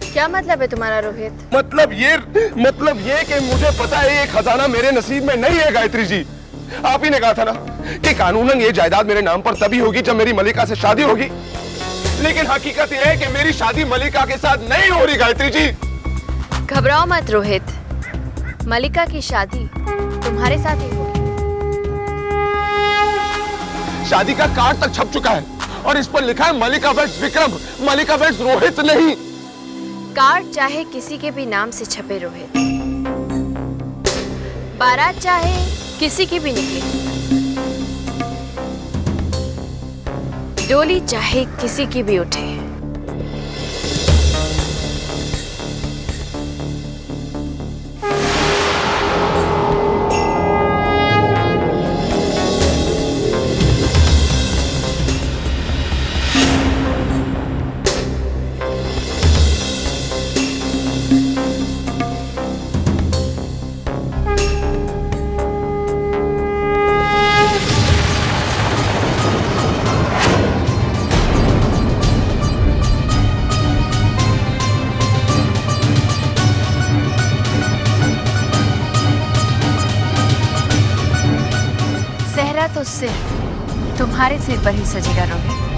क्या मतलब है तुम्हारा रोहित? मतलब ये कि मुझे पता है ये खजाना मेरे नसीब में नहीं है। गायत्री जी, आप ही ने कहा था ना कि कानूनन ये जायदाद मेरे नाम पर तभी होगी जब मेरी मलिका से शादी होगी, लेकिन हकीकत यह है कि मेरी शादी मलिका के साथ नहीं हो रही। गायत्री जी घबराओ मत रोहित, मलिका की शादी तुम्हारे साथ ही होगी। शादी का कार्ड तक छप चुका है और इस पर लिखा है मलिका वेड्स विक्रम, मलिका वेड्स रोहित नहीं। कार्ड चाहे किसी के भी नाम से छपे रोहित, बारात चाहे किसी की भी निकले, डोली चाहे किसी की भी उठे, तो सिर्फ तुम्हारे सिर पर ही सजेगा रोहित।